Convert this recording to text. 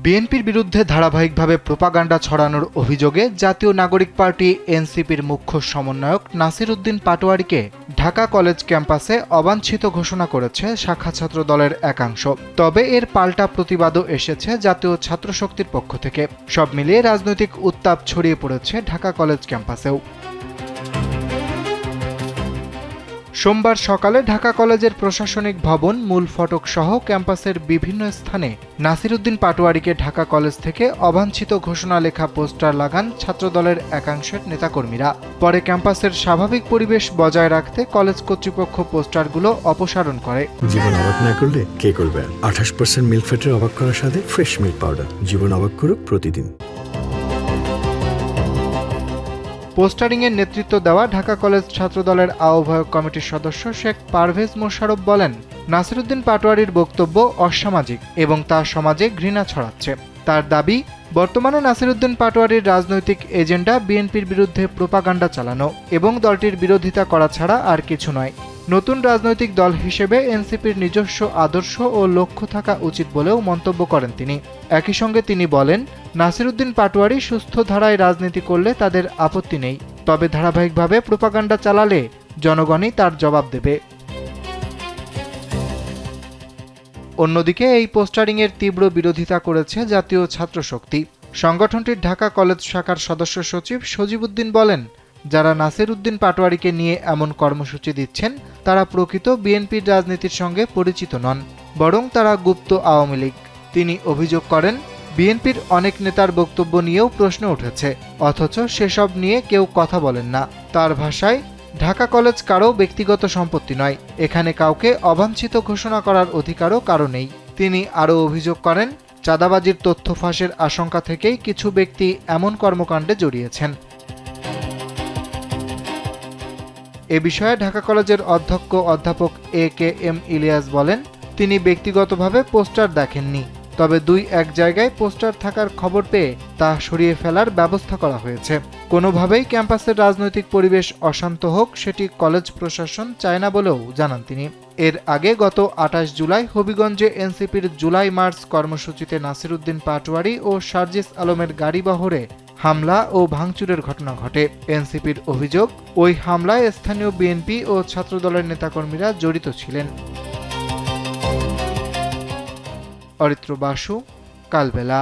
বিএনপির বিরুদ্ধে ধারাবাহিকভাবে প্রোপাগান্ডা ছড়ানোর অভিযোগে জাতীয় নাগরিক পার্টি এনসিপির মুখ্য সমন্বয়ক নাসির উদ্দিন পাটোয়ারীকে ঢাকা কলেজ ক্যাম্পাসে অবাঞ্ছিত ঘোষণা করেছে শাখা ছাত্র দলের একাংশ। তবে এর পাল্টা প্রতিবাদও এসেছে জাতীয় ছাত্রশক্তির পক্ষ থেকে। সব মিলিয়ে রাজনৈতিক উত্তাপ ছড়িয়ে পড়েছে ঢাকা কলেজ ক্যাম্পাসেও। সোমবার সকালে ঢাকা কলেজের প্রশাসনিক ভবন, মূল ফটক সহ ক্যাম্পাসের বিভিন্ন স্থানে নাসির উদ্দিন পাটোয়ারীকে ঢাকা কলেজ থেকে অবাঞ্ছিত ঘোষণা লেখা পোস্টার লাগান ছাত্রদলের একাংশের নেতাকর্মীরা। পরে ক্যাম্পাসের স্বাভাবিক পরিবেশ বজায় রাখতে কলেজ কর্তৃপক্ষ পোস্টারগুলো অপসারণ করে। জীবন অবাক না করলে কে করবে? 28% মিল্ক ফ্যাটের অবাক করার সাথে ফ্রেশ মিল্ক পাউডার। জীবন অবাক করুক প্রতিদিন। পোস্টারিংয়ের নেতৃত্ব দেওয়া ঢাকা কলেজ ছাত্রদলের আহ্বায়ক কমিটির সদস্য শেখ পারভেজ মোশাররফ বলেন, নাসির উদ্দিন পাটোয়ারীর বক্তব্য অসামাজিক এবং তা সমাজে ঘৃণা ছড়াচ্ছে। তার দাবি, বর্তমানে নাসির উদ্দিন পাটোয়ারীর রাজনৈতিক এজেন্ডা বিএনপির বিরুদ্ধে প্রোপাগান্ডা চালানো এবং দলটির বিরোধিতা করা ছাড়া আর কিছু নয়। নতুন রাজনৈতিক দল হিসেবে এনসিপির নিজস্ব আদর্শ ও লক্ষ্য থাকা উচিত বলেও মন্তব্য করেন তিনি। একই সঙ্গে তিনি বলেন, নাসির উদ্দিন পাটোয়ারী সুস্থ ধারায় রাজনীতি করলে তাদের আপত্তি নেই, তবে ধারাবাহিকভাবে প্রোপাগান্ডা চালালে জনগণই তার জবাব দেবে। অন্যদিকে এই পোস্টারিংয়ের তীব্র বিরোধিতা করেছে জাতীয় ছাত্রশক্তি। সংগঠনটির ঢাকা কলেজ শাখার সদস্য সচিব সজিবউদ্দিন বলেন, যারা নাসির উদ্দিন পাটোয়ারীকে নিয়ে এমন কর্মসূচি দিচ্ছেন তারা প্রকৃত বিএনপির রাজনীতির সঙ্গে পরিচিত নন, বরং তারা গুপ্ত আওয়ামী লীগ। তিনি অভিযোগ করেন, বিএনপির অনেক নেতার বক্তব্য নিয়েও প্রশ্ন উঠেছে, অথচ সেসব নিয়ে কেউ কথা বলেন না। তার ভাষায়, ঢাকা কলেজ কারও ব্যক্তিগত সম্পত্তি নয়, এখানে কাউকে অবাঞ্ছিত ঘোষণা করার অধিকারও কারও নেই। তিনি আরও অভিযোগ করেন, চাঁদাবাজির তথ্য ফাঁসের আশঙ্কা থেকেই কিছু ব্যক্তি এমন কর্মকাণ্ডে জড়িয়েছেন। এ বিষয়ে ঢাকা কলেজের অধ্যক্ষ অধ্যাপক এ.কে.এম. ইলিয়াস বলেন, তিনি ব্যক্তিগতভাবে পোস্টার দেখেননি, তবে 2-1 জায়গায় পোস্টার থাকার খবর পেয়ে তা সরিয়ে ফেলার ব্যবস্থা করা হয়েছে। কোনোভাবেই ক্যাম্পাসের রাজনৈতিক পরিবেশ অশান্ত হোক সেটি কলেজ প্রশাসন চায় না বলেও জানান তিনি। এর আগে গত 28 জুলাই হবিগঞ্জে এনসিপির জুলাই মার্চ কর্মসূচিতে নাসির উদ্দিন পাটোয়ারী ও সার্জিস আলমের গাড়িবহরে হামলা ও ভাঙচুরের ঘটনা ঘটে। এনসিপির অভিযোগ, ওই হামলায় স্থানীয় বিএনপি ও ছাত্রদলের নেতাকর্মীরা জড়িত ছিলেন। অরিত্র বাসু, কালবেলা।